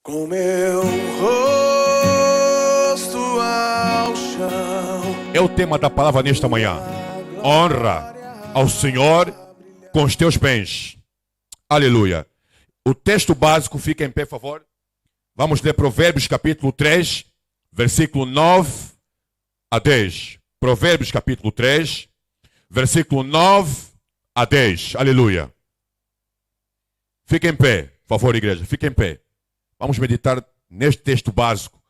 Com meu rosto ao chão. É o tema da palavra nesta manhã. Honra ao Senhor com os teus bens. Aleluia. O texto básico, fica em pé, por favor. Vamos ler Provérbios capítulo 3, versículo 9 a 10. Provérbios capítulo 3, versículo 9 a 10. Aleluia. Fica em pé, por favor, igreja. Fica em pé. Vamos meditar neste texto básico.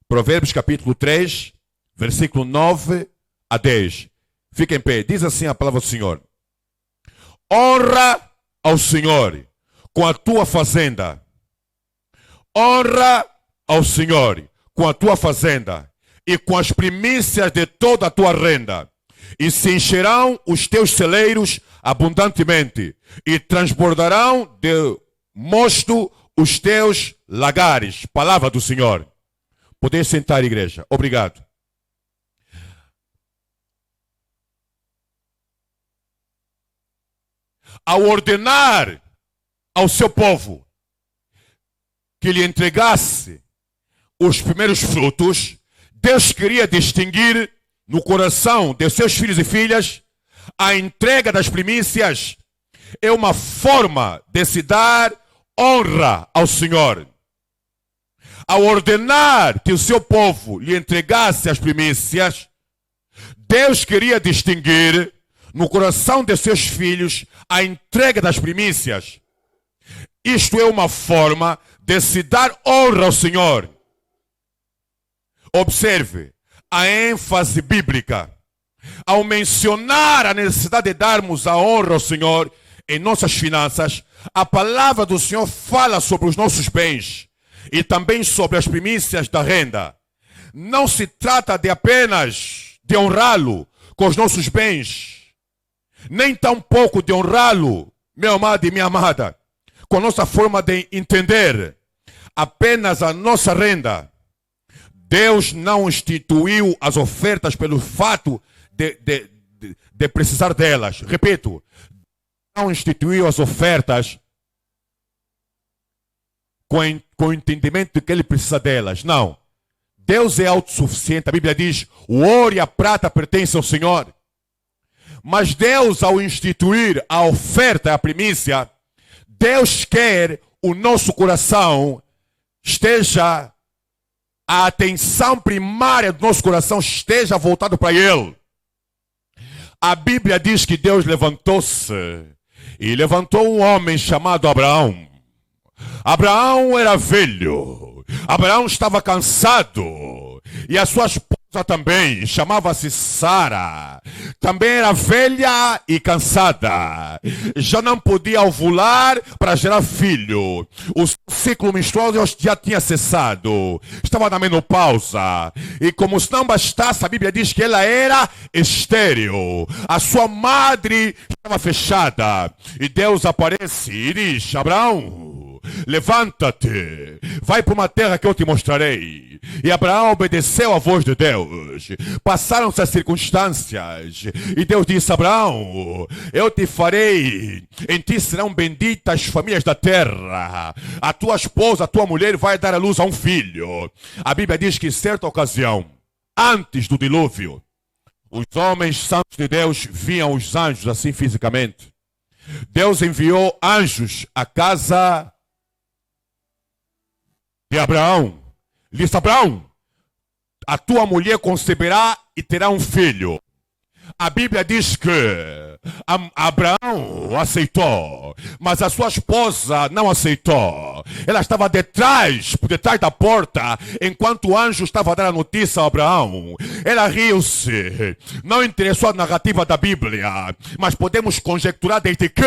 Provérbios capítulo 3, versículo 9 a 10. Fica em pé. Diz assim a palavra do Senhor. Honra ao Senhor com a tua fazenda. Honra ao Senhor com a tua fazenda e com as primícias de toda a tua renda. E se encherão os teus celeiros abundantemente e transbordarão de mosto os teus lagares. Palavra do Senhor. Poder sentar, igreja. Obrigado. Ao ordenar ao seu povo que lhe entregasse os primeiros frutos, Deus queria distinguir no coração de seus filhos e filhas a entrega das primícias. É uma forma de se dar honra ao Senhor. Ao ordenar que o seu povo lhe entregasse as primícias, Deus queria distinguir no coração de seus filhos a entrega das primícias. Isto é uma forma de se dar honra ao Senhor. Observe a ênfase bíblica. Ao mencionar a necessidade de darmos a honra ao Senhor em nossas finanças, a palavra do Senhor fala sobre os nossos bens e também sobre as primícias da renda. Não se trata de apenas de honrá-lo com os nossos bens, nem tampouco de honrá-lo, meu amado e minha amada, com a nossa forma de entender apenas a nossa renda. Deus não instituiu as ofertas pelo fato de precisar delas. Repito, não instituiu as ofertas com o entendimento de que ele precisa delas. Não. Deus é autossuficiente. A Bíblia diz, o ouro e a prata pertencem ao Senhor. Mas Deus, ao instituir a oferta, a primícia, Deus quer o nosso coração esteja, a atenção primária do nosso coração esteja voltado para Ele. A Bíblia diz que Deus levantou-se e levantou um homem chamado Abraão. Abraão era velho, Abraão estava cansado e a sua esposa também, chamava-se Sara, também era velha e cansada, já não podia ovular para gerar filho, o ciclo menstrual já tinha cessado, estava na menopausa e como se não bastasse, a Bíblia diz que ela era estéril, a sua madre estava fechada e Deus aparece e diz, Abraão, levanta-te, vai para uma terra que eu te mostrarei. E Abraão obedeceu à voz de Deus. Passaram-se as circunstâncias e Deus disse, Abraão, eu te farei, em ti serão benditas as famílias da terra. A tua esposa, a tua mulher vai dar à luz a um filho. A Bíblia diz que em certa ocasião, antes do dilúvio, os homens santos de Deus viam os anjos assim fisicamente. Deus enviou anjos à casa de Abraão. Ele disse, Abraão, a tua mulher conceberá e terá um filho. A Bíblia diz que Abraão aceitou, mas a sua esposa não aceitou. Ela estava por detrás da porta, enquanto o anjo estava a dar a notícia a Abraão. Ela riu-se, não interessou a narrativa da Bíblia, mas podemos conjecturar desde que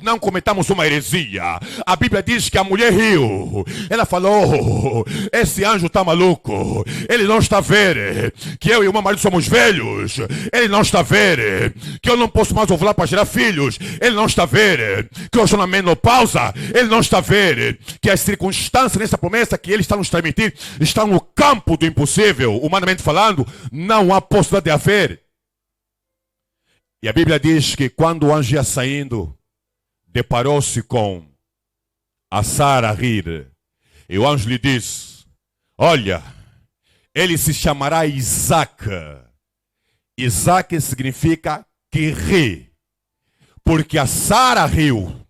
não cometamos uma heresia. A Bíblia diz que a mulher riu. Ela falou, esse anjo está maluco, ele não está a ver que eu e o meu marido somos velhos. Ele não está a ver que eu não posso mais ovular para gerar filhos. Ele não está a ver que eu estou na menopausa. Ele não está a ver que as circunstâncias nessa promessa que ele está nos transmitindo estão no campo do impossível. Humanamente falando, não há possibilidade de haver. E a Bíblia diz que quando o anjo ia saindo, deparou-se com a Sara a rir. E o anjo lhe disse: olha, ele se chamará Isaac. Isaac significa que ri, porque a Sara riu.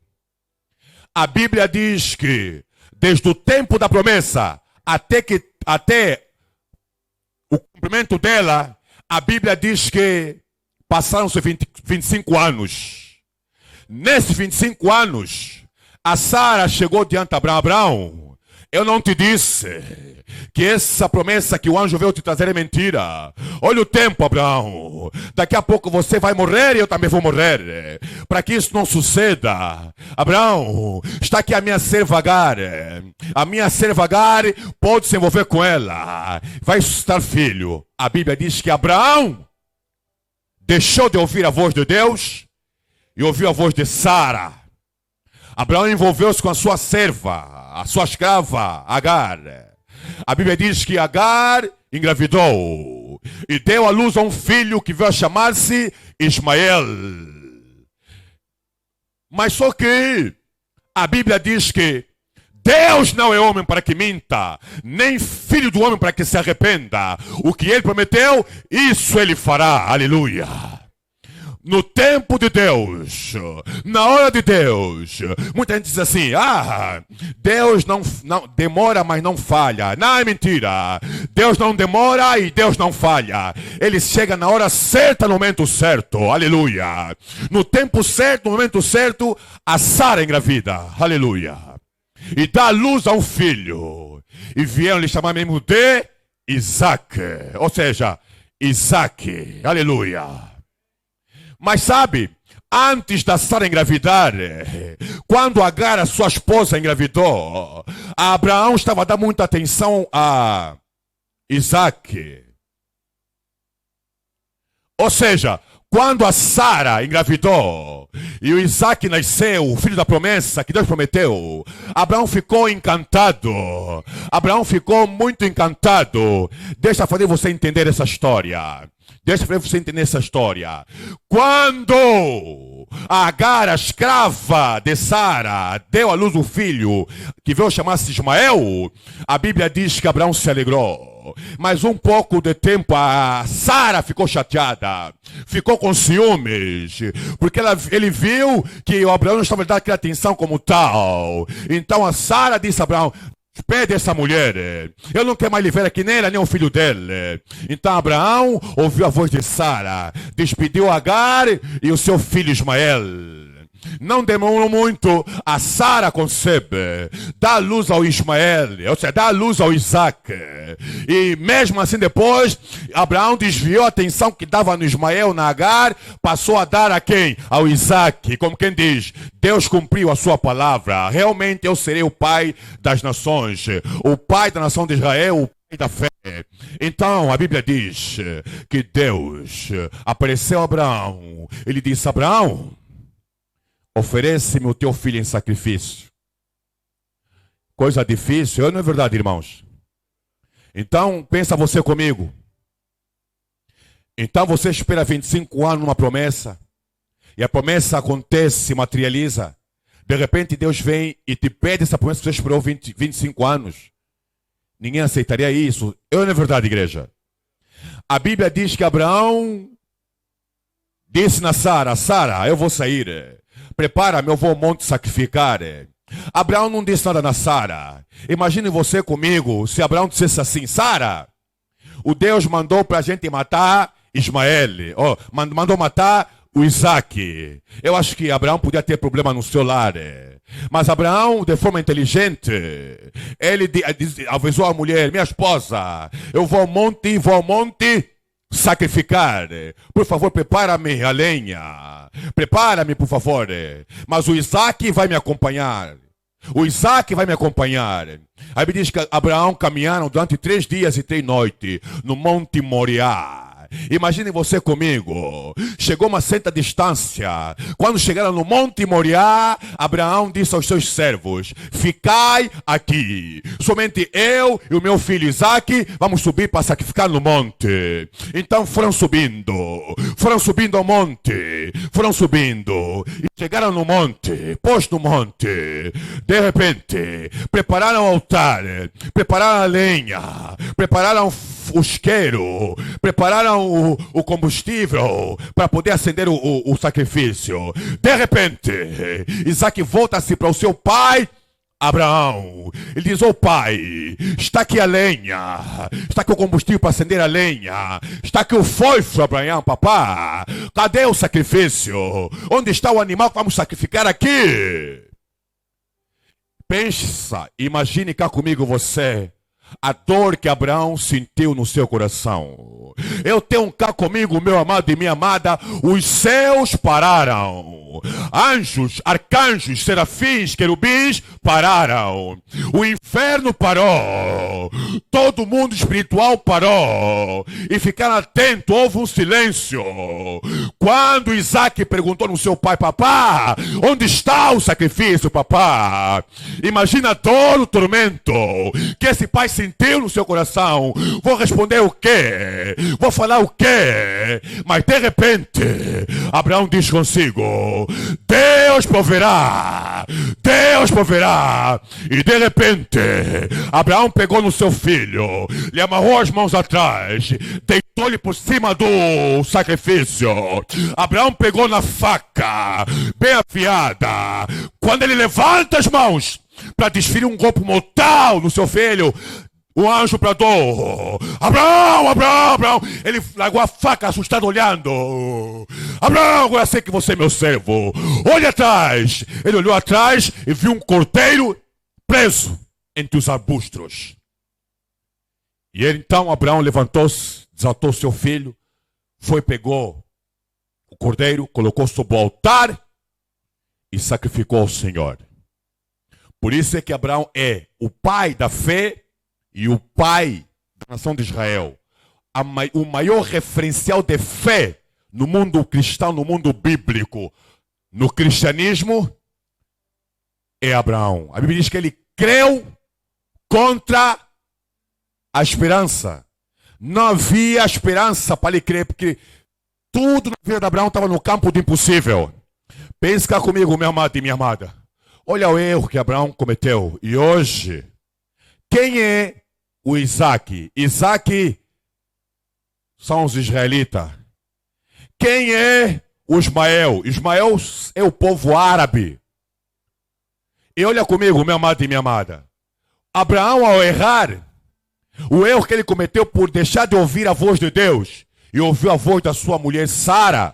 A Bíblia diz que desde o tempo da promessa até o cumprimento dela, a Bíblia diz que passaram-se 25 anos. Nesses 25 anos, a Sara chegou diante de Abraão: Abraão, eu não te disse que essa promessa que o anjo veio te trazer é mentira. Olha o tempo, Abraão. Daqui a pouco você vai morrer e eu também vou morrer. Para que isso não suceda, Abraão, está aqui a minha serva Agar. A minha serva Agar pode se envolver com ela. Vai suscitar filho. A Bíblia diz que Abraão deixou de ouvir a voz de Deus e ouviu a voz de Sara. Abraão envolveu-se com a sua serva, a sua escrava Agar. A Bíblia diz que Agar engravidou e deu à luz a um filho que veio a chamar-se Ismael. Mas só que a Bíblia diz que Deus não é homem para que minta, nem filho do homem para que se arrependa. O que ele prometeu, isso ele fará. Aleluia. No tempo de Deus, na hora de Deus. Muita gente diz assim: Deus não demora, mas não falha. Não, é mentira. Deus não demora e Deus não falha. Ele chega na hora certa, no momento certo. Aleluia. No tempo certo, no momento certo, a Sara engravida. Aleluia. E dá luz a um filho. E vieram lhe chamar mesmo de Isaac. Ou seja, Isaac. Aleluia. Mas sabe, antes da Sara engravidar, quando Agar, a sua esposa, engravidou, Abraão estava a dar muita atenção a Isaac. Ou seja, quando a Sara engravidou e o Isaac nasceu, o filho da promessa que Deus prometeu, Abraão ficou encantado. Abraão ficou muito encantado. Deixa eu fazer você entender essa história. Deixa eu você entender essa história. Quando Agar, a escrava de Sara, deu à luz um filho que veio chamar-se Ismael, a Bíblia diz que Abraão se alegrou. Mas um pouco de tempo a Sara ficou chateada, ficou com ciúmes, porque ele viu que o Abraão não estava dando aquela atenção como tal. Então a Sara disse a Abraão: despede essa mulher, eu não quero mais lhe ver aqui, nem ela, nem o filho dele. Então Abraão ouviu a voz de Sara, despediu Agar e o seu filho Ismael. Não demorou muito, a Sara concebe, dá luz ao Ismael, ou seja, dá luz ao Isaac. E mesmo assim depois, Abraão desviou a atenção que dava no Ismael, na Agar, passou a dar a quem? Ao Isaac. Como quem diz, Deus cumpriu a sua palavra. Realmente eu serei o pai das nações, o pai da nação de Israel, o pai da fé. Então a Bíblia diz que Deus apareceu a Abraão. Ele disse: Abraão, oferece-me o teu filho em sacrifício. Coisa difícil, não é verdade, irmãos? Então, pensa você comigo. Então você espera 25 anos numa promessa, e a promessa acontece, se materializa. De repente Deus vem e te pede essa promessa que você esperou 25 anos. Ninguém aceitaria isso. Não é verdade, igreja? A Bíblia diz que Abraão disse na Sara: Sara, eu vou sair. Prepara-me, eu vou ao monte sacrificar. Abraão não disse nada na Sara. Imagine você comigo, se Abraão dissesse assim: Sara, o Deus mandou para a gente matar Ismael, mandou matar o Isaac. Eu acho que Abraão podia ter problema no seu lar. Mas Abraão, de forma inteligente, ele avisou a mulher: minha esposa, eu vou ao monte sacrificar. Por favor, prepara-me a lenha. Prepara-me, por favor. Mas o Isaac vai me acompanhar. O Isaac vai me acompanhar. A Bíblia diz que Abraão caminharam durante 3 dias e 3 noites no Monte Moriá. Imagine você comigo. Chegou uma certa distância. Quando chegaram no Monte Moriá, Abraão disse aos seus servos: ficai aqui. Somente eu e o meu filho Isaque vamos subir para sacrificar no monte. Então foram subindo ao monte. Foram subindo. E chegaram no monte. Pós no monte. De repente, prepararam o altar. Prepararam a lenha. Prepararam o isqueiro, prepararam o combustível para poder acender o sacrifício. De repente, Isaque volta-se para o seu pai Abraão. Ele diz: ô pai, está aqui a lenha, está aqui o combustível para acender a lenha, está aqui o foice, Abraão, papá. Cadê o sacrifício? Onde está o animal que vamos sacrificar aqui? Pensa, imagine cá comigo você a dor que Abraão sentiu no seu coração. Eu tenho cá comigo, meu amado e minha amada. Os céus pararam. Anjos, arcanjos, serafins, querubins pararam. O inferno parou. Todo mundo espiritual parou. E ficaram atentos, houve um silêncio. Quando Isaque perguntou no seu pai: papá, onde está o sacrifício, papá? Imagina a dor, o tormento que esse pai sentiu no seu coração. Vou responder o quê? Vou falar o quê? Mas de repente, Abraão diz consigo: Deus proverá. Deus proverá. E de repente, Abraão pegou no seu filho, lhe amarrou as mãos atrás, deitou-lhe por cima do sacrifício. Abraão pegou na faca, bem afiada. Quando ele levanta as mãos para desferir um golpe mortal no seu filho, o anjo bradou: Abraão, Abraão, Abraão. Ele largou a faca, assustado, olhando. Abraão, agora sei que você é meu servo. Olha atrás. Ele olhou atrás e viu um cordeiro preso entre os arbustos. E então Abraão levantou-se, desatou seu filho, foi, pegou o cordeiro, colocou sobre o altar e sacrificou ao Senhor. Por isso é que Abraão é o pai da fé e o pai da nação de Israel. O maior referencial de fé no mundo cristão, no mundo bíblico, no cristianismo, é Abraão. A Bíblia diz que ele creu contra a esperança. Não havia esperança para ele crer, porque tudo na vida de Abraão estava no campo do impossível. Pense cá comigo, meu amado e minha amada. Olha o erro que Abraão cometeu. E hoje, quem é o Isaque? Isaque são os israelitas. Quem é o Ismael? Ismael é o povo árabe. E olha comigo, meu amado e minha amada. Abraão, ao errar, o erro que ele cometeu por deixar de ouvir a voz de Deus e ouvir a voz da sua mulher Sara,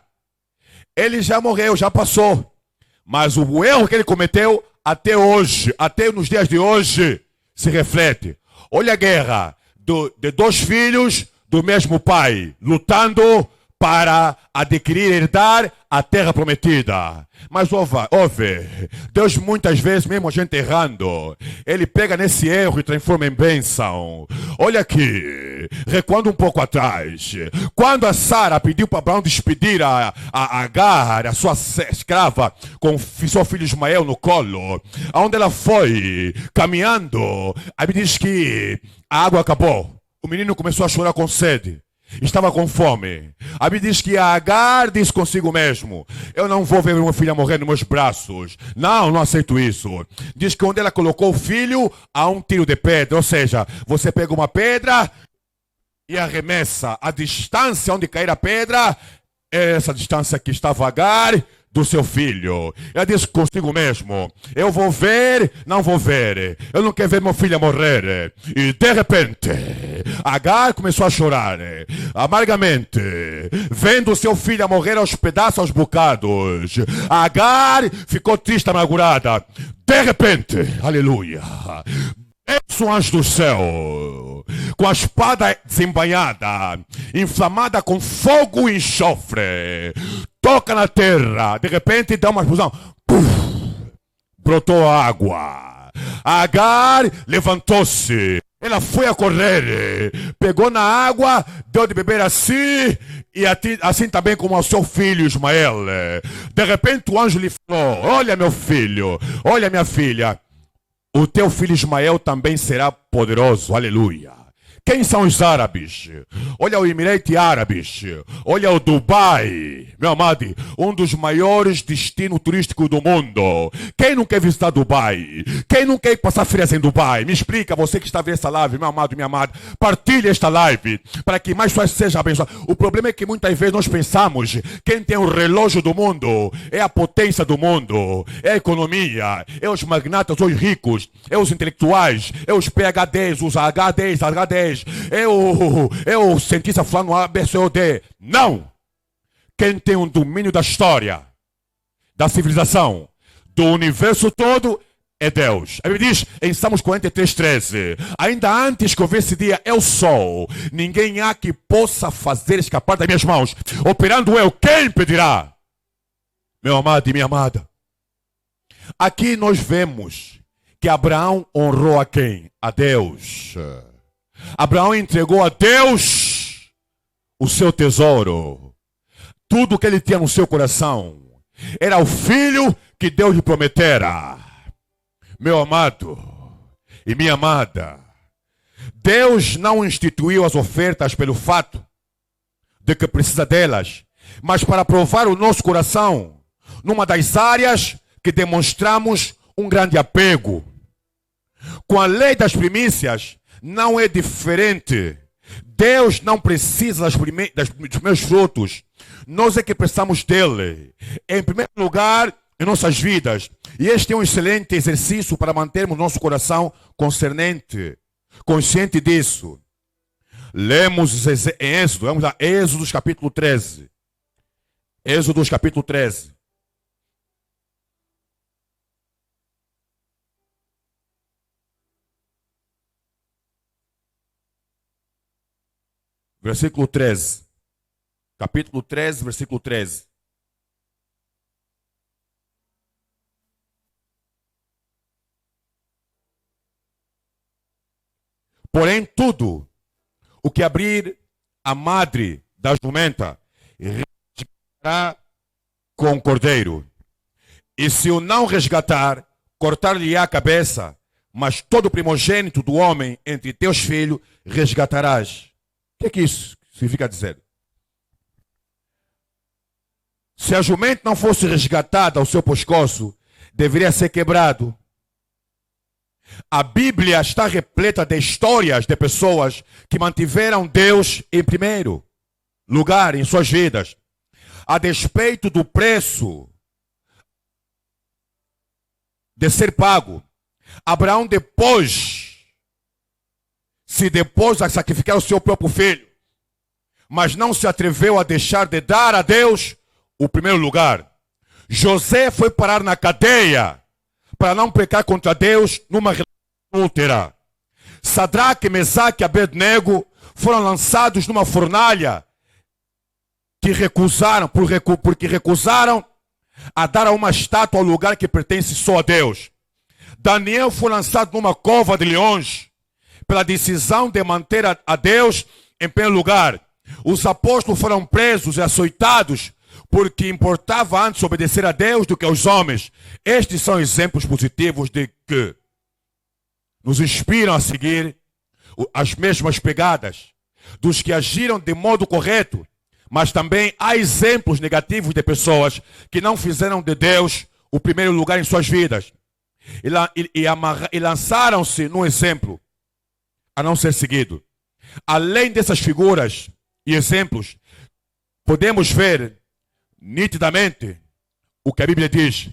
ele já morreu, já passou. Mas o erro que ele cometeu até hoje, até nos dias de hoje, se reflete. Olha a guerra de dois filhos do mesmo pai, lutando para adquirir, herdar a terra prometida. Mas ouve, Deus muitas vezes, mesmo a gente errando, Ele pega nesse erro e transforma em bênção. Olha aqui, recuando um pouco atrás, quando a Sara pediu para Abraão despedir a Agar, a sua escrava, com seu filho Ismael no colo, aonde ela foi caminhando, a Bíblia diz que a água acabou. O menino começou a chorar com sede. Estava com fome. A Bíblia diz que a Agar diz consigo mesmo: eu não vou ver minha filha morrer nos meus braços. Não aceito isso. Diz que onde ela colocou o filho, há um tiro de pedra. Ou seja, você pega uma pedra e arremessa. A distância onde cair a pedra é essa distância que estava Agar do seu filho. Ela diz consigo mesmo: eu vou ver, não vou ver. Eu não quero ver minha filha morrer. E de repente, Agar começou a chorar amargamente, vendo seu filho morrer aos pedaços, aos bocados. Agar ficou triste, amargurada. De repente, aleluia, desce um anjo do céu, com a espada desembainhada, inflamada com fogo e enxofre, toca na terra. De repente dá uma explosão. Puf, brotou água. Agar levantou-se, Ela foi a correr, pegou na água, deu de beber assim, e assim também como ao seu filho Ismael. De repente o anjo lhe falou: olha meu filho, olha minha filha, o teu filho Ismael também será poderoso, aleluia. Quem são os árabes? Olha o Emirate Árabes, olha o Dubai, meu amado, um dos maiores destinos turísticos do mundo. Quem não quer visitar Dubai? Quem não quer passar férias em Dubai? Me explica, você que está vendo essa live, meu amado, minha amada, partilhe esta live para que mais pessoas sejam abençoadas. O problema é que muitas vezes nós pensamos, quem tem o relógio do mundo é a potência do mundo, é a economia, é os magnatas, os ricos, é os intelectuais, é os PhDs, os HDs, é o cientista falando ABCD. Não! Quem tem um domínio da história, da civilização, do universo todo, é Deus. A Bíblia diz em Salmos 43:13: ainda antes que houvesse dia, eu sou. Ninguém há que possa fazer escapar das minhas mãos. Operando eu, quem impedirá? Meu amado e minha amada, aqui nós vemos que Abraão honrou a quem? A Deus. Abraão entregou a Deus o seu tesouro. Tudo que ele tinha no seu coração era o filho que Deus lhe prometera. Meu amado e minha amada, Deus não instituiu as ofertas pelo fato de que precisa delas, mas para provar o nosso coração numa das áreas que demonstramos um grande apego. Com a lei das primícias não é diferente. Deus não precisa dos meus frutos. Nós é que precisamos dele. Em primeiro lugar, em nossas vidas. E este é um excelente exercício para mantermos nosso coração consciente disso. Lemos em Êxodo. Vamos lá, Êxodo capítulo 13. Êxodo capítulo 13. Versículo 13. Capítulo 13, versículo 13. Porém, tudo o que abrir a madre da jumenta resgatará com o cordeiro. E se o não resgatar, cortar-lhe-á a cabeça. Mas todo primogênito do homem entre teus filhos resgatarás. O que isso significa dizer? Se a jumenta não fosse resgatada ao seu pescoço, deveria ser quebrado. A Bíblia está repleta de histórias de pessoas que mantiveram Deus em primeiro lugar em suas vidas, a despeito do preço de ser pago. Abraão se depois a sacrificar o seu próprio filho, mas não se atreveu a deixar de dar a Deus o primeiro lugar. José foi parar na cadeia para não pecar contra Deus numa relação adúltera. Sadraque, Mesaque e Abednego foram lançados numa fornalha porque recusaram a dar a uma estátua ao lugar que pertence só a Deus. Daniel foi lançado numa cova de leões pela decisão de manter a Deus em primeiro lugar. Os apóstolos foram presos e açoitados porque importava antes obedecer a Deus do que aos homens. Estes são exemplos positivos de que nos inspiram a seguir as mesmas pegadas dos que agiram de modo correto, mas também há exemplos negativos de pessoas que não fizeram de Deus o primeiro lugar em suas vidas e lançaram-se num exemplo a não ser seguido. Além dessas figuras e exemplos, podemos ver nitidamente o que a Bíblia diz.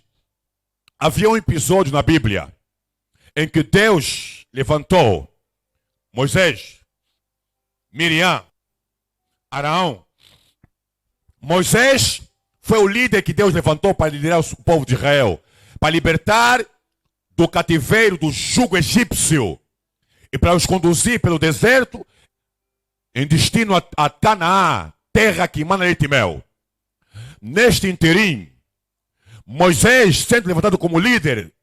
Havia um episódio na Bíblia em que Deus levantou Moisés, Miriam, Arão. Moisés foi o líder que Deus levantou para liderar o povo de Israel, para libertar do cativeiro, do jugo egípcio, e para os conduzir pelo deserto em destino a Canaã, terra que emana leite e mel. Neste interim, Moisés, sendo levantado como líder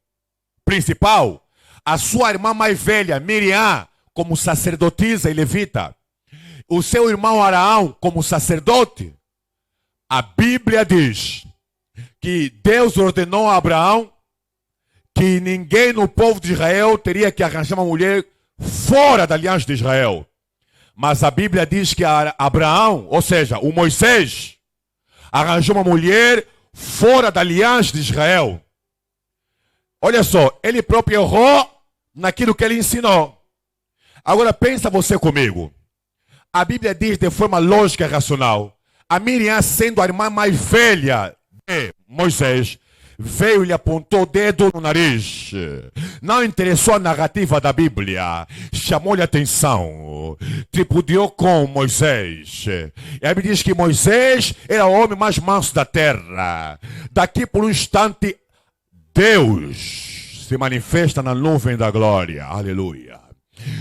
principal, a sua irmã mais velha, Miriam, como sacerdotisa e levita, o seu irmão Araão como sacerdote, a Bíblia diz que Deus ordenou a Abraão que ninguém no povo de Israel teria que arranjar uma mulher fora da aliança de Israel. Mas a Bíblia diz que Abraão, ou seja, o Moisés, arranjou uma mulher fora da aliança de Israel. Olha só, ele próprio errou naquilo que ele ensinou. Agora pensa você comigo. A Bíblia diz de forma lógica e racional, a Miriam, sendo a irmã mais velha de Moisés, veio e lhe apontou o dedo no nariz. Não interessou a narrativa da Bíblia. Chamou-lhe a atenção. Tripudiou com Moisés. E a Bíblia diz que Moisés era o homem mais manso da terra. Daqui por um instante, Deus se manifesta na nuvem da glória. Aleluia.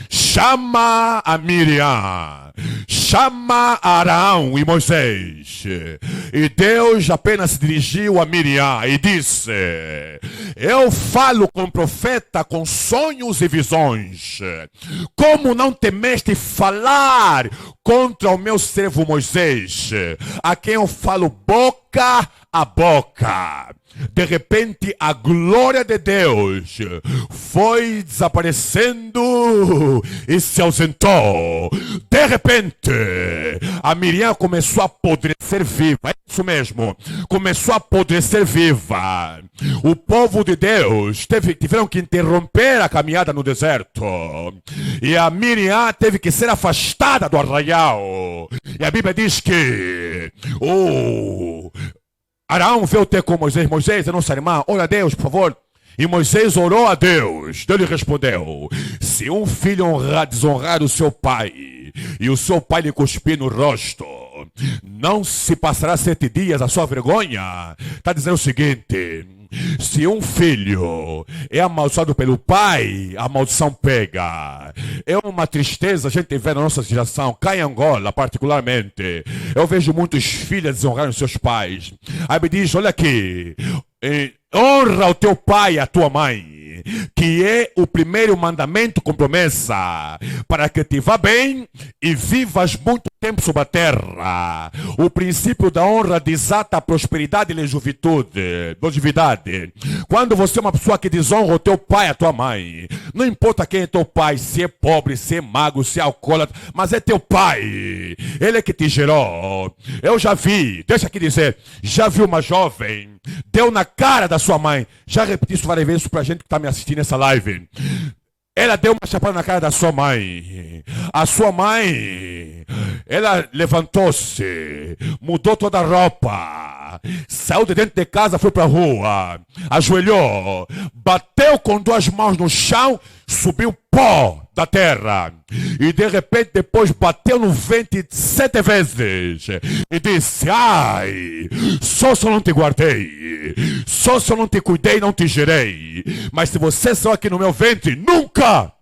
Chama a Miriam, chama Arão e Moisés. E Deus apenas se dirigiu a Miriam e disse: eu falo com o profeta com sonhos e visões. Como não temeste falar contra o meu servo Moisés, a quem eu falo boca a boca? De repente a glória de Deus foi desaparecendo e se ausentou. De repente a Miriam começou a apodrecer viva. É isso mesmo, começou a apodrecer viva. O povo de Deus tiveram que interromper a caminhada no deserto. E a Miriam teve que ser afastada do arraial. E a Bíblia diz que Arão veio ter com Moisés. Moisés, a nossa irmã, ora a Deus, por favor. E Moisés orou a Deus. Deus lhe respondeu: se um filho desonrar o seu pai, e o seu pai lhe cuspir no rosto, não se passará 7 dias a sua vergonha. Está dizendo o seguinte: se um filho é amaldiçoado pelo pai, a maldição pega. É uma tristeza a gente ver na nossa geração, cá em Angola particularmente. Eu vejo muitos filhos desonrarem seus pais. Aí me diz, olha aqui, honra o teu pai e a tua mãe, que é o primeiro mandamento com promessa, para que te vá bem e vivas muito tempo sobre a terra. O princípio da honra desata a prosperidade e longevidade. Quando você é uma pessoa que desonra o teu pai e a tua mãe, não importa quem é teu pai, se é pobre, se é magro, se é alcoólatra, mas é teu pai. Ele é que te gerou. Eu já vi, deixa aqui dizer, já vi uma jovem, deu na cara da sua mãe. Já repeti isso várias vezes pra gente que está me assistindo nessa live. Ela deu uma chapada na cara da sua mãe. A sua mãe, ela levantou-se, mudou toda a roupa, saiu de dentro de casa, foi para a rua, ajoelhou, bateu com 2 mãos no chão, subiu pó da terra. E de repente depois bateu no ventre 7 vezes. E disse: ai, só se eu não te guardei, só se eu não te cuidei, não te gerei. Mas se você saiu aqui no meu ventre, nunca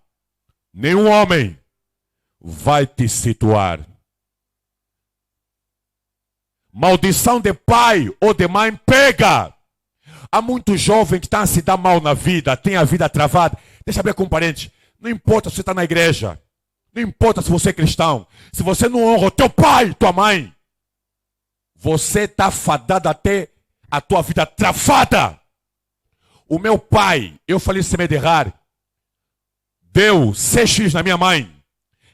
nenhum homem vai te situar. Maldição de pai ou de mãe pega. Há muitos jovens que estão a se dar mal na vida, têm a vida travada. Deixa eu abrir com um parente. Não importa se você está na igreja, não importa se você é cristão, se você não honra o teu pai, tua mãe, você está fadado até a tua vida travada. O meu pai, eu falei se me derrar, deu CX na minha mãe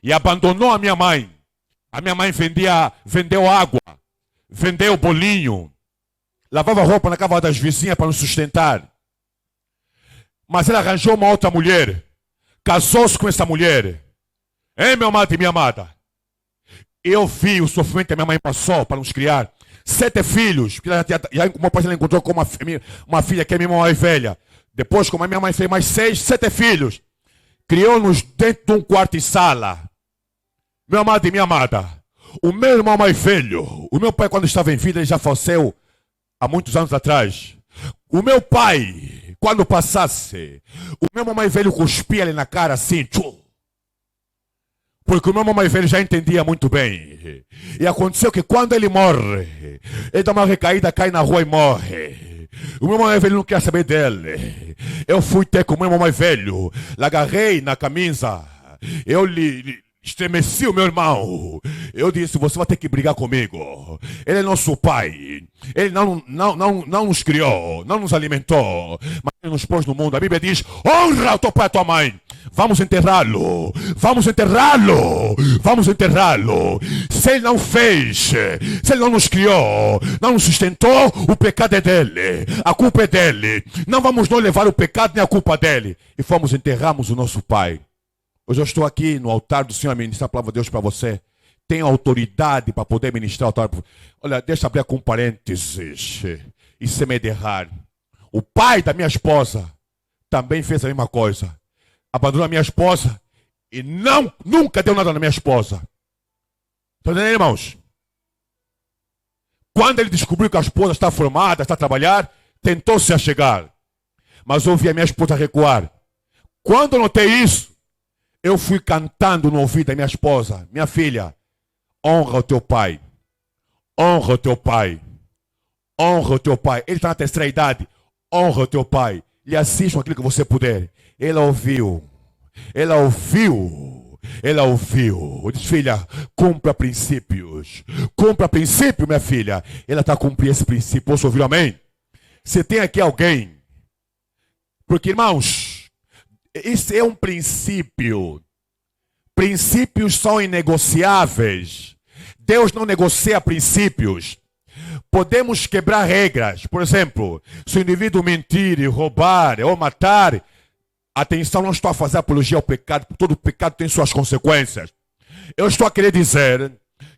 e abandonou a minha mãe. A minha mãe vendeu água, vendeu bolinho, lavava roupa na casa das vizinhas para nos sustentar. Mas ele arranjou uma outra mulher, casou-se com essa mulher. Hein, meu amado e minha amada? Eu vi o sofrimento que a minha mãe passou para nos criar. 7 filhos. Já meu pai encontrou com uma filha que é minha irmã mais velha. Depois, como a minha mãe fez mais 7 filhos. Criou-nos dentro de um quarto e sala. Meu amado e minha amada, o meu irmão mais velho, o meu pai quando estava em vida, ele já faleceu há muitos anos atrás. O meu pai, quando passasse, o meu irmão mais velho cuspia ali na cara assim, tchum. Porque o meu irmão mais velho já entendia muito bem. E aconteceu que quando ele morre, ele dá uma recaída, cai na rua e morre. O meu irmão mais velho não quer saber dele. Eu fui ter com o meu irmão mais velho, agarrei na camisa Eu lhe estremeci o meu irmão. Eu disse, você vai ter que brigar comigo. Ele é nosso pai. Ele não nos criou, não nos alimentou, mas ele nos pôs no mundo. A Bíblia diz, honra o teu pai e a tua mãe. Vamos enterrá-lo. Vamos enterrá-lo. Vamos enterrá-lo. Se ele não fez, se ele não nos criou, não nos sustentou, o pecado é dele. A culpa é dele. Não vamos não levar o pecado nem a culpa dele. E fomos enterrarmos o nosso pai. Hoje eu estou aqui no altar do Senhor a ministrar a palavra de Deus para você. Tenho autoridade para poder ministrar o altar. Olha, deixa eu abrir com parênteses e se me derrar. O pai da minha esposa também fez a mesma coisa. Abandonou a minha esposa e nunca deu nada na minha esposa. Estão entendendo, irmãos? Quando ele descobriu que a esposa está formada, está a trabalhar, tentou se achegar. Mas ouvi a minha esposa recuar. Quando eu notei isso, eu fui cantando no ouvido da minha esposa. Minha filha, honra o teu pai. Honra o teu pai. Honra o teu pai. Ele está na terceira idade. Honra o teu pai. Lhe assistam aquilo que você puder. Ela ouviu. Ela ouviu. Ela ouviu. Eu disse, filha, cumpra princípios. Cumpra princípio, minha filha. Ela está a cumprir esse princípio. Posso ouvir amém? Você tem aqui alguém. Porque, irmãos, isso é um princípio. Princípios são inegociáveis. Deus não negocia princípios. Podemos quebrar regras. Por exemplo, se o indivíduo mentir, roubar ou matar, atenção, não estou a fazer apologia ao pecado, porque todo pecado tem suas consequências. Eu estou a querer dizer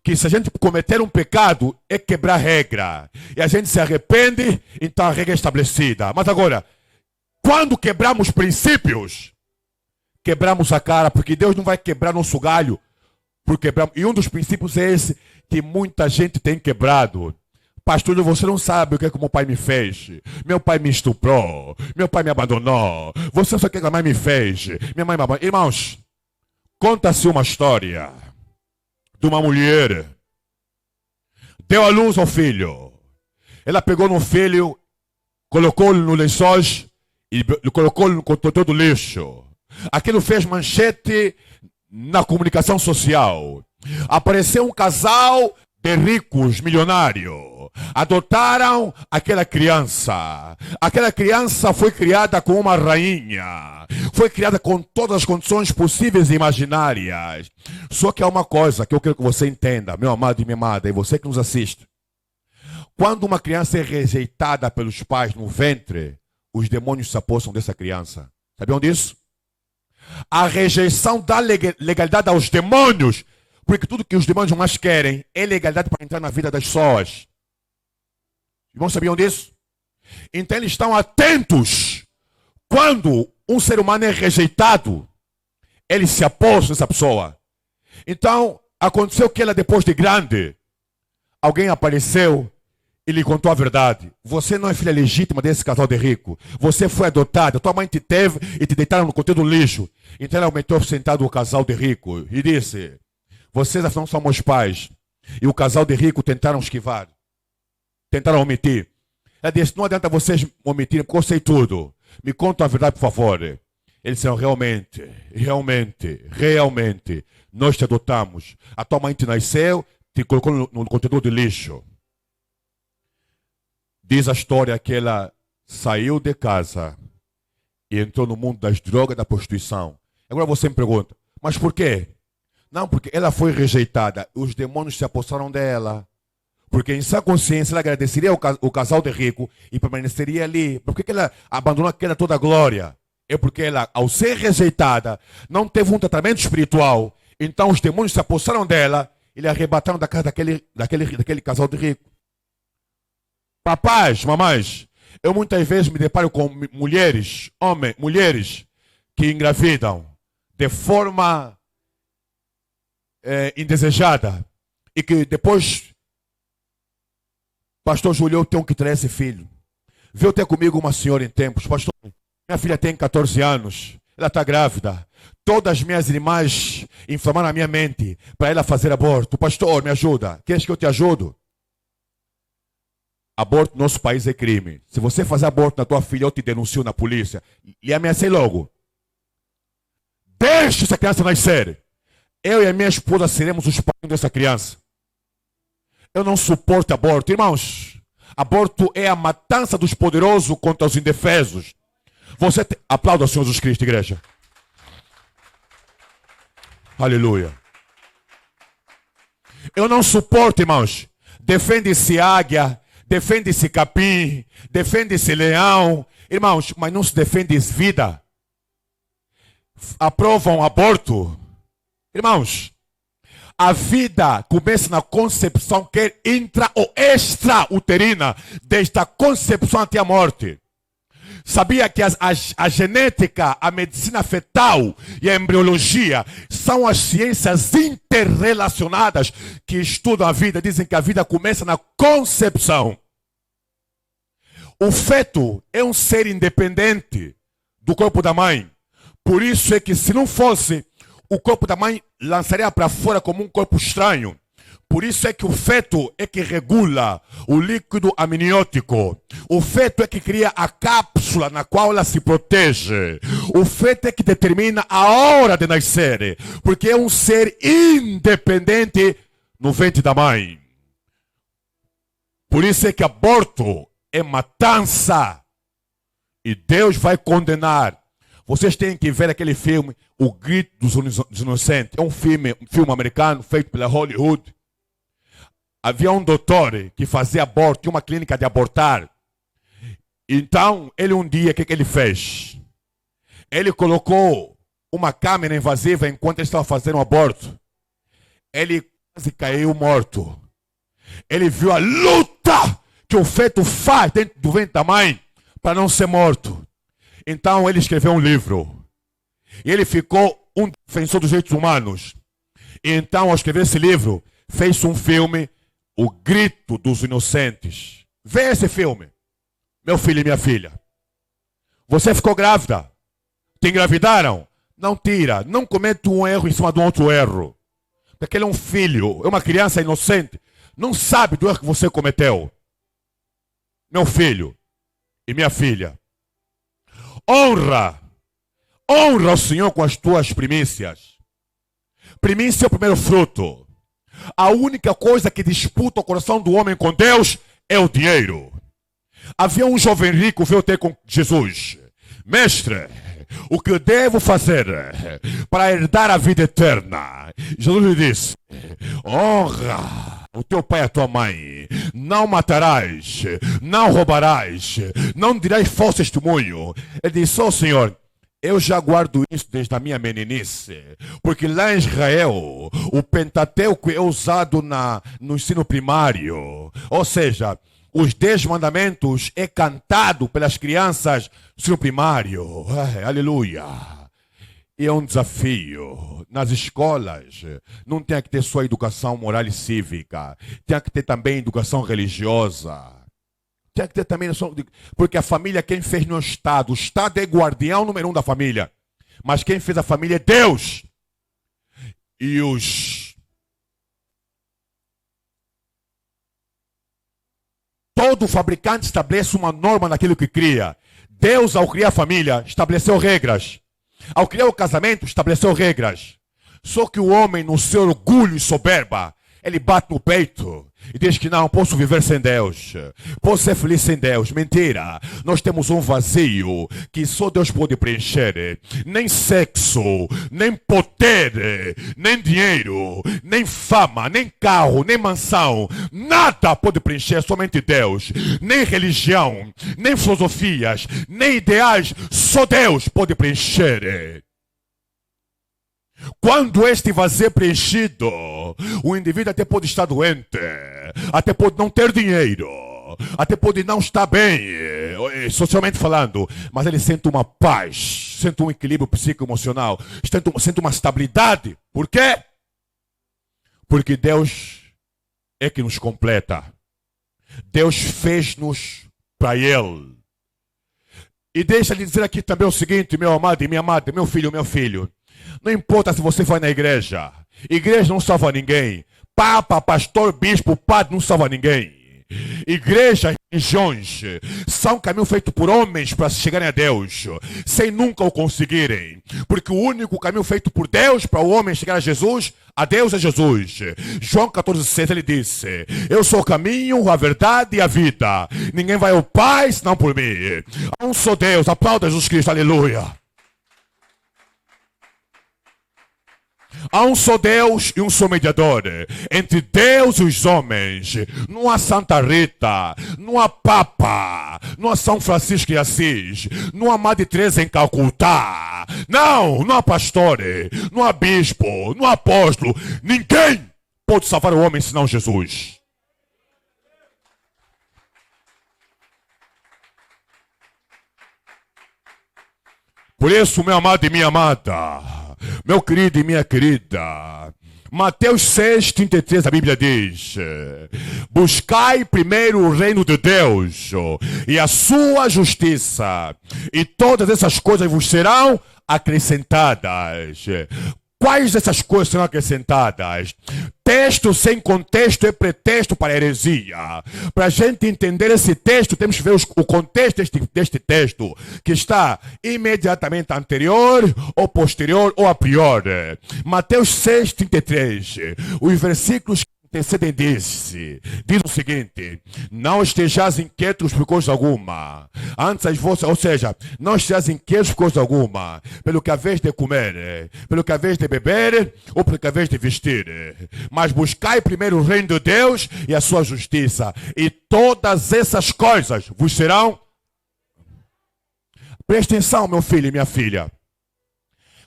que se a gente cometer um pecado, é quebrar regra. E a gente se arrepende, então a regra é estabelecida. Mas agora, quando quebramos princípios, quebramos a cara, porque Deus não vai quebrar nosso galho. Por quebrar. E um dos princípios é esse que muita gente tem quebrado. Pastor, você não sabe o que meu pai me fez. Meu pai me estuprou. Meu pai me abandonou. Você sabe o que a mãe me fez. Minha mãe me abandonou. Irmãos, conta-se uma história de uma mulher. Deu à luz ao filho. Ela pegou no filho, colocou-o no lençóis e colocou-o no contentor do lixo. Aquilo fez manchete na comunicação social. Apareceu um casal de ricos, milionários. Adotaram aquela criança. Aquela criança foi criada como uma rainha. Foi criada com todas as condições possíveis e imaginárias. Só que há uma coisa que eu quero que você entenda, meu amado e minha amada, e você que nos assiste. Quando uma criança é rejeitada pelos pais no ventre, os demônios se apossam dessa criança. Sabiam disso? A rejeição dá legalidade aos demônios, porque tudo que os demônios mais querem é legalidade para entrar na vida das pessoas. Irmãos, sabiam disso? Então eles estão atentos. Quando um ser humano é rejeitado, eles se apossam dessa pessoa. Então, aconteceu que ela, depois de grande, alguém apareceu e lhe contou a verdade. Você não é filha legítima desse casal de rico. Você foi adotada. Tua mãe te teve e te deitaram no conteúdo do lixo. Então ela aumentou sentado o casal de rico e disse: vocês não são meus pais. E o casal de rico tentaram esquivar. Tentaram omitir. Ela disse: não adianta vocês omitirem, porque eu sei tudo. Me conta a verdade, por favor. Eles disseram: realmente, nós te adotamos. A tua mãe te nasceu, te colocou no contentor de lixo. Diz a história que ela saiu de casa e entrou no mundo das drogas e da prostituição. Agora você me pergunta: mas por quê? Não, porque ela foi rejeitada. Os demônios se apossaram dela. Porque em sua consciência ela agradeceria o casal de rico e permaneceria ali. Por que ela abandonou aquela toda a glória? É porque ela, ao ser rejeitada, não teve um tratamento espiritual. Então os demônios se apossaram dela e lhe arrebataram da casa daquele casal de rico. Papais, mamães, eu muitas vezes me deparo com mulheres que engravidam de forma indesejada e que depois, pastor Júlio, eu tenho que ter esse filho. Veio ter comigo uma senhora em tempos: pastor, minha filha tem 14 anos, ela está grávida. Todas as minhas irmãs inflamaram a minha mente para ela fazer aborto. Pastor, me ajuda. Queres que eu te ajude? Aborto no nosso país é crime. Se você fazer aborto na tua filha, eu te denuncio na polícia. E ameacei logo. Deixe essa criança nascer. Eu e a minha esposa seremos os pais dessa criança. Eu não suporto aborto. Irmãos, aborto é a matança dos poderosos contra os indefesos. Aplauda o Senhor Jesus Cristo, igreja. Aleluia. Eu não suporto, irmãos. Defende-se águia, defende-se capim, defende-se leão. Irmãos, mas não se defende vida. Aprovam aborto. Irmãos, a vida começa na concepção, quer intra ou extrauterina, desde a concepção até a morte. Sabia que a genética, a medicina fetal e a embriologia são as ciências interrelacionadas que estudam a vida. Dizem que a vida começa na concepção. O feto é um ser independente do corpo da mãe. Por isso é que, se não fosse, o corpo da mãe lançaria para fora como um corpo estranho. Por isso é que o feto é que regula o líquido amniótico. O feto é que cria a cápsula na qual ela se protege. O feto é que determina a hora de nascer. Porque é um ser independente no ventre da mãe. Por isso é que aborto é matança. E Deus vai condenar. Vocês têm que ver aquele filme, O Grito dos Inocentes. É um filme americano feito pela Hollywood. Havia um doutor que fazia aborto, tinha uma clínica de abortar. Então, ele um dia, o que ele fez? Ele colocou uma câmera invasiva enquanto ele estava fazendo o aborto. Ele quase caiu morto. Ele viu a luta que o feto faz dentro do ventre da mãe para não ser morto. Então, ele escreveu um livro. E ele ficou um defensor dos direitos humanos. E então, ao escrever esse livro, fez um filme, O Grito dos Inocentes. Vê esse filme, meu filho e minha filha. Você ficou grávida? Te engravidaram? Não tira, não cometa um erro em cima de um outro erro. Porque ele é um filho, é uma criança inocente. Não sabe do erro que você cometeu. Meu filho e minha filha. Honra o Senhor com as tuas primícias. Primícia é o primeiro fruto. A única coisa que disputa o coração do homem com Deus é o dinheiro. Havia um jovem rico, veio ter com Jesus. Mestre, o que eu devo fazer para herdar a vida eterna? Jesus lhe disse, honra o teu pai e a tua mãe. Não matarás, não roubarás, não dirás falso testemunho. Ele disse, Senhor, eu já guardo isso desde a minha meninice, porque lá em Israel, o Pentateuco é usado no ensino primário. Ou seja, os 10 mandamentos é cantado pelas crianças no ensino primário. Aleluia! E é um desafio. Nas escolas, não tem que ter só educação moral e cívica, tem que ter também educação religiosa. Tem que ter também, porque a família quem fez no Estado. O Estado é guardião número 1 da família. Mas quem fez a família é Deus. E todo fabricante estabelece uma norma naquilo que cria. Deus, ao criar a família, estabeleceu regras. Ao criar o casamento, estabeleceu regras. Só que o homem, no seu orgulho e soberba, ele bate no peito e diz que não, posso viver sem Deus. Posso ser feliz sem Deus. Mentira. Nós temos um vazio que só Deus pode preencher. Nem sexo, nem poder, nem dinheiro, nem fama, nem carro, nem mansão. Nada pode preencher, somente Deus. Nem religião, nem filosofias, nem ideais. Só Deus pode preencher. Quando este vazio é preenchido, o indivíduo até pode estar doente, até pode não ter dinheiro, até pode não estar bem, socialmente falando, mas ele sente uma paz, sente um equilíbrio psicoemocional, sente uma estabilidade. Por quê? Porque Deus é que nos completa. Deus fez-nos para Ele. E deixa eu dizer aqui também o seguinte, meu amado e minha amada, meu filho. Não importa se você vai na igreja. Igreja não salva ninguém. Papa, pastor, bispo, padre não salva ninguém. Igrejas, religiões são caminho feito por homens para chegarem a Deus, sem nunca o conseguirem. Porque o único caminho feito por Deus para o homem chegar a Jesus, a Deus é Jesus. João 14,6 ele disse: eu sou o caminho, a verdade e a vida. Ninguém vai ao Pai senão por mim. Há um só Deus, aplauda Jesus Cristo, aleluia. Há um só Deus e um só mediador entre Deus e os homens. Não há Santa Rita, não há Papa, não há São Francisco de Assis, não há Madre Teresa em Calcutá. Não há pastor, não há bispo, não há apóstolo. Ninguém pode salvar o homem senão Jesus. Por isso, meu amado e minha amada, meu querido e minha querida, Mateus 6,33 a Bíblia diz: buscai primeiro o reino de Deus e a sua justiça, e todas essas coisas vos serão acrescentadas. Quais dessas coisas serão acrescentadas? Texto sem contexto é pretexto para a heresia. Para a gente entender esse texto, temos que ver o contexto deste texto, que está imediatamente anterior, ou posterior, ou a priori. Mateus 6,33. Os versículos antecedem diz o seguinte: não estejais inquietos por coisa alguma, antes as vossas, ou seja, não estejais inquietos por coisa alguma, pelo que haveis de comer, pelo que haveis de beber, ou pelo que haveis de vestir, mas buscai primeiro o reino de Deus e a sua justiça, e todas essas coisas vos serão. Preste atenção, meu filho e minha filha.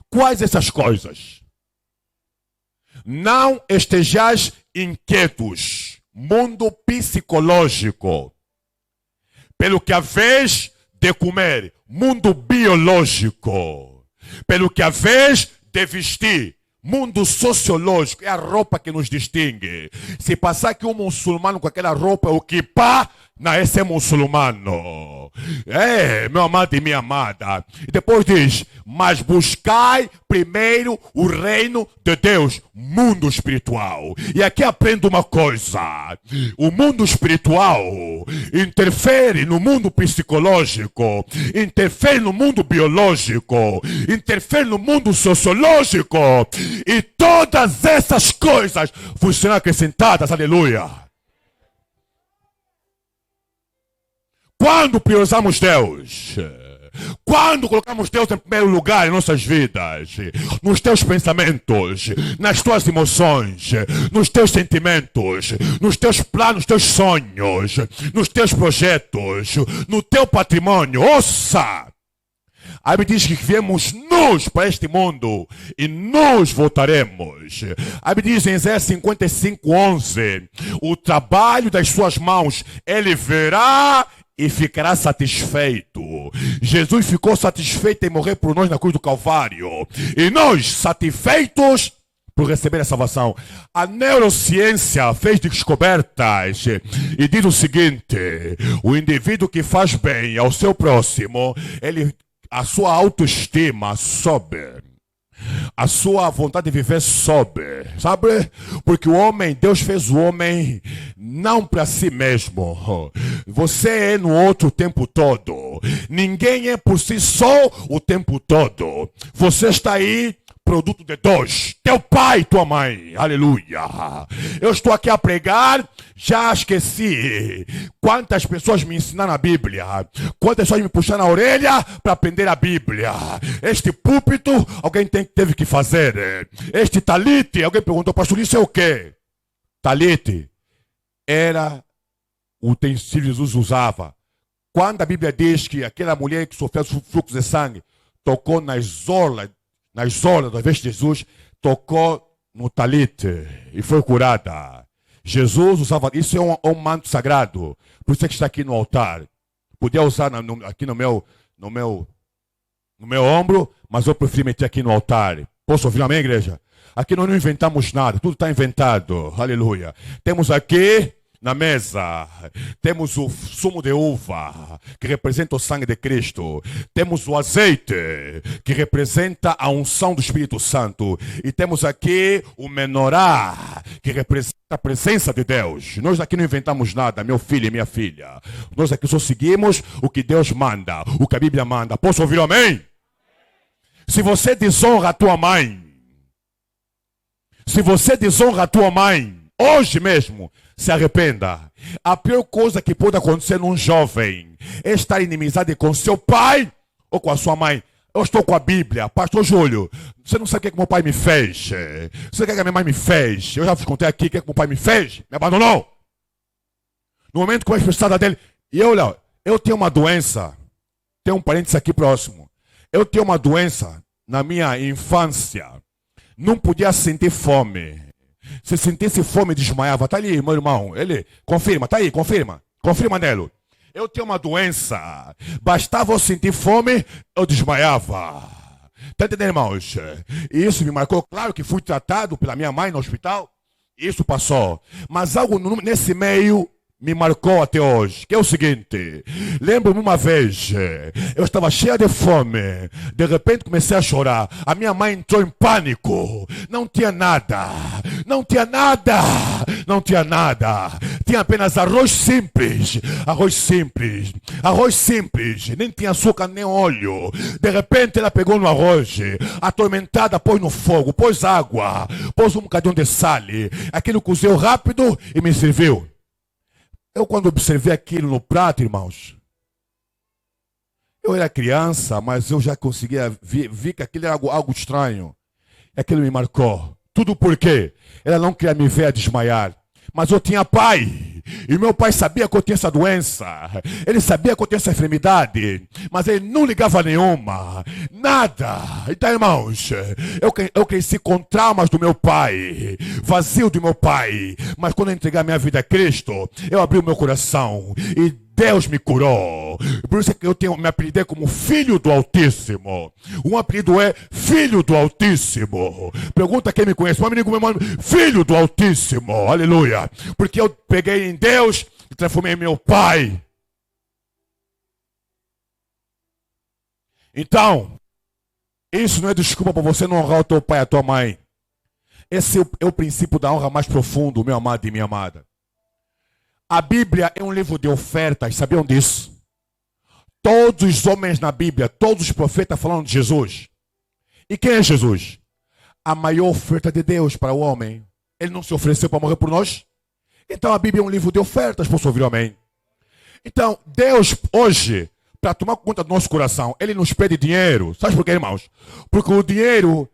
Quais essas coisas? Não estejais inquietos, mundo psicológico, pelo que haveis de comer, mundo biológico, pelo que haveis de vestir, mundo sociológico, é a roupa que nos distingue. Se passar aqui um muçulmano com aquela roupa, o kippah, não, esse é muçulmano. É, meu amado e minha amada. E depois diz: mas buscai primeiro o reino de Deus, mundo espiritual. E aqui aprendo uma coisa: o mundo espiritual interfere no mundo psicológico, interfere no mundo biológico, interfere no mundo sociológico, e todas essas coisas vos serão acrescentadas, aleluia. Quando priorizamos Deus, quando colocamos Deus em primeiro lugar em nossas vidas, nos teus pensamentos, nas tuas emoções, nos teus sentimentos, nos teus planos, nos teus sonhos, nos teus projetos, no teu patrimônio, ouça! A Bíblia diz que viemos nus para este mundo e nós voltaremos. A Bíblia diz em Isaías 55:11, o trabalho das suas mãos ele verá e ficará satisfeito. Jesus ficou satisfeito em morrer por nós na cruz do Calvário. E nós, satisfeitos por receber a salvação. A neurociência fez descobertas e diz o seguinte: o indivíduo que faz bem ao seu próximo, a sua autoestima sobe. A sua vontade de viver sobe, sabe? Porque o homem, Deus fez o homem não para si mesmo. Você é no outro o tempo todo. Ninguém é por si só o tempo todo. Você está aí produto de dois, teu pai e tua mãe, aleluia. Eu estou aqui a pregar, já esqueci quantas pessoas me ensinaram a Bíblia, quantas pessoas me puxaram a orelha para aprender a Bíblia. Este púlpito, alguém teve que fazer. Este talite, alguém perguntou: pastor, isso é o quê? Talite era o utensílio que Jesus usava. Quando a Bíblia diz que aquela mulher que sofreu fluxo de sangue tocou nas orlas das vestes de Jesus, tocou no talite e foi curada. Jesus usava, isso é um manto sagrado, por isso é que está aqui no altar. Podia usar aqui no meu ombro, mas eu prefiro meter aqui no altar. Posso ouvir amém, igreja? Aqui nós não inventamos nada, tudo está inventado, aleluia. Temos aqui Na mesa, temos o sumo de uva, que representa o sangue de Cristo. Temos o azeite, que representa a unção do Espírito Santo. E temos aqui o menorá, que representa a presença de Deus. Nós aqui não inventamos nada, meu filho e minha filha. Nós aqui só seguimos o que Deus manda, o que a Bíblia manda. Posso ouvir amém? Se você desonra a tua mãe, hoje mesmo, se arrependa. A pior coisa que pode acontecer num jovem é estar em inimizade com seu pai ou com a sua mãe. Eu estou com a Bíblia, pastor Júlio. Você não sabe o que meu pai me fez. Você sabe o que a minha mãe me fez. Eu já vos contei aqui o que meu pai me fez. Me abandonou. No momento que eu expressada dele. E eu tenho uma doença. Tem um parênteses aqui próximo. Eu tenho uma doença na minha infância. Não podia sentir fome. Se sentisse fome, desmaiava. Tá ali, meu irmão. Ele confirma, tá aí, confirma. Confirma, Nelo. Eu tenho uma doença. Bastava eu sentir fome, eu desmaiava. Tá entendendo, irmãos? E isso me marcou. Claro que fui tratado pela minha mãe no hospital. Isso passou. Mas algo nesse meio me marcou até hoje, que é o seguinte. Lembro-me uma vez, eu estava cheia de fome, de repente comecei a chorar, a minha mãe entrou em pânico, não tinha nada, tinha apenas arroz simples, nem tinha açúcar nem óleo. De repente ela pegou no arroz, atormentada, pôs no fogo, pôs água, pôs um bocadinho de sal, aquilo cozinhou rápido e me serviu. Eu quando observei aquilo no prato, irmãos, eu era criança, mas eu já conseguia ver que aquilo era algo estranho. E aquilo me marcou. Tudo porque ela não queria me ver a desmaiar. Mas eu tinha pai. E meu pai sabia que eu tinha essa doença. Ele sabia que eu tinha essa enfermidade. Mas ele não ligava nenhuma. Nada. Então, irmãos, eu cresci com traumas do meu pai. Vazio do meu pai. Mas quando eu entreguei a minha vida a Cristo, eu abri o meu coração. E Deus me curou. Por isso que eu me apelidei como Filho do Altíssimo. Um apelido é Filho do Altíssimo. Pergunta quem me conhece. Meu nome é Filho do Altíssimo. Aleluia. Porque eu peguei em Deus e transformei em meu Pai. Então, isso não é desculpa para você não honrar o teu pai e a tua mãe. Esse é o princípio da honra mais profundo, meu amado e minha amada. A Bíblia é um livro de ofertas, sabiam disso? Todos os homens na Bíblia, todos os profetas falam de Jesus. E quem é Jesus? A maior oferta de Deus para o homem. Ele não se ofereceu para morrer por nós? Então a Bíblia é um livro de ofertas, posso ouvir amém? Então Deus hoje, para tomar conta do nosso coração, Ele nos pede dinheiro. Sabe por quê, irmãos? Porque o dinheiro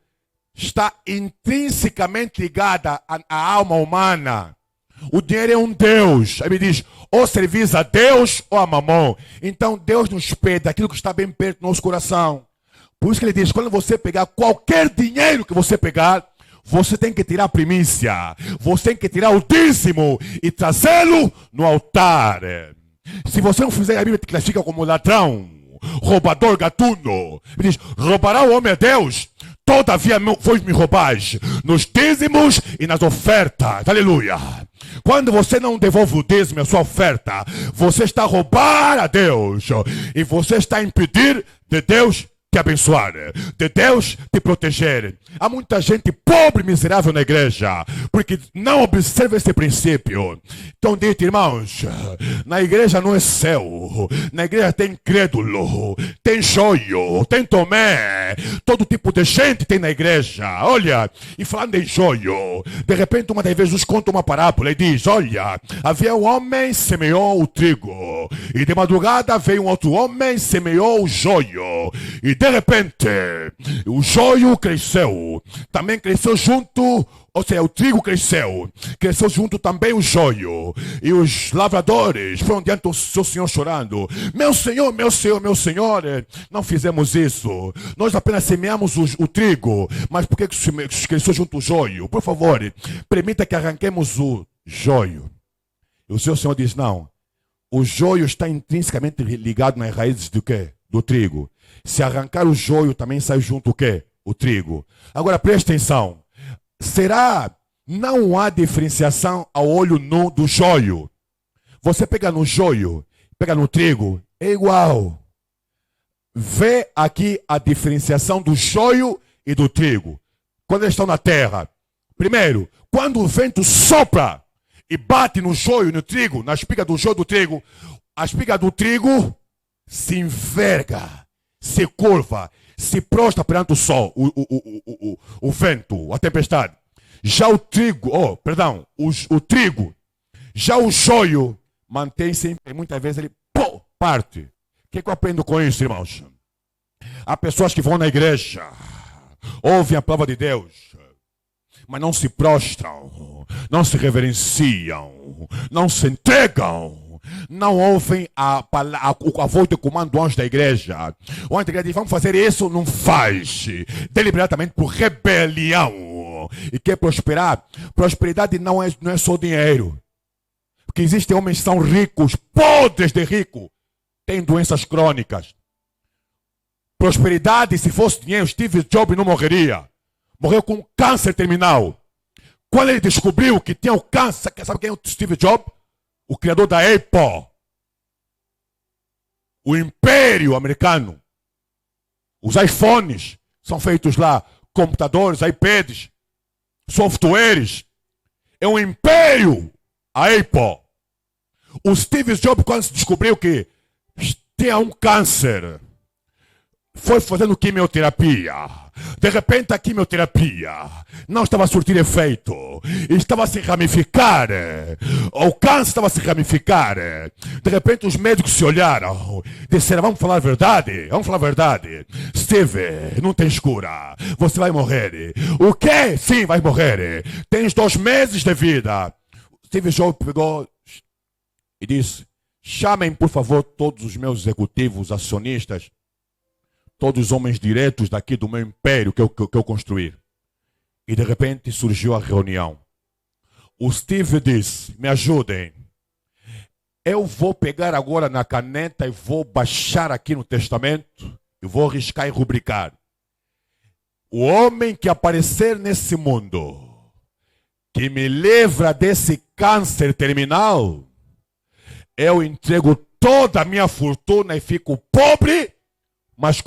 está intrinsecamente ligado à alma humana. O dinheiro é um Deus. Aí me diz, ou servis a Deus ou a mamão. Então Deus nos pede aquilo que está bem perto do nosso coração. Por isso que ele diz, quando você pegar qualquer dinheiro que você pegar, você tem que tirar a primícia. Você tem que tirar o dízimo e trazê-lo no altar. Se você não fizer, a Bíblia te classifica como ladrão, roubador, gatuno. Ele diz, roubará o homem a Deus? Todavia vos me roubais nos dízimos e nas ofertas. Aleluia. Quando você não devolve o dízimo e a sua oferta, você está a roubar a Deus. E você está a impedir de Deus te abençoar, de Deus te proteger. Há muita gente pobre e miserável na igreja, porque não observa esse princípio. Então dito, irmãos, na igreja não é céu, na igreja tem incrédulo, tem joio, tem Tomé, todo tipo de gente tem na igreja. Olha, e falando em joio, de repente uma das vezes Jesus conta uma parábola e diz, olha, havia um homem que semeou o trigo, e de madrugada veio um outro homem e semeou o joio, e de repente, o joio cresceu, também cresceu junto, ou seja, o trigo cresceu junto também o joio, e os lavradores foram diante do seu senhor chorando, meu senhor, não fizemos isso, nós apenas semeamos o trigo, mas por que cresceu junto o joio? Por favor, permita que arranquemos o joio. E o seu senhor diz, não, o joio está intrinsecamente ligado nas raízes do quê? Do trigo. Se arrancar o joio, também sai junto o quê? O trigo. Agora preste atenção. Será não há diferenciação ao olho nu do joio? Você pega no joio, pega no trigo, é igual. Vê aqui a diferenciação do joio e do trigo. Quando eles estão na terra. Primeiro, quando o vento sopra e bate no joio e no trigo, na espiga do joio e do trigo, a espiga do trigo se enverga, se curva, se prostra perante o sol, o vento, a tempestade. Já o trigo, o trigo, já o joio mantém-se, muitas vezes ele parte. O que eu aprendo com isso, irmãos? Há pessoas que vão na igreja, ouvem a palavra de Deus, mas não se prostram, não se reverenciam, não se entregam, não ouvem a voz de comando do anjo da igreja. O anjo da igreja diz, vamos fazer isso, não faz, deliberadamente por rebelião, e quer prosperar. Prosperidade não é só dinheiro, porque existem homens que são ricos, podres de rico, têm doenças crônicas. Prosperidade, se fosse dinheiro, Steve Jobs não morreria. Morreu com câncer terminal. Quando ele descobriu que tinha o câncer, sabe quem é o Steve Jobs? O criador da Apple. O império americano. Os iPhones são feitos lá. Computadores, iPads, softwares. É um império, a Apple. O Steve Jobs, quando se descobriu que tinha um câncer, foi fazendo quimioterapia. De repente a quimioterapia não estava a surtir efeito, estava a se ramificar. O câncer estava a se ramificar. De repente os médicos se olharam, disseram, vamos falar a verdade, Steve, não tens cura, você vai morrer. O quê? Sim, vai morrer. Tens 2 meses de vida. Steve Jobs pegou e disse, chamem por favor todos os meus executivos, acionistas, todos os homens diretos daqui do meu império que eu construí. E de repente surgiu a reunião. O Steve disse, me ajudem. Eu vou pegar agora na caneta e vou baixar aqui no testamento e vou riscar e rubricar. O homem que aparecer nesse mundo, que me livra desse câncer terminal, eu entrego toda a minha fortuna e fico pobre, mas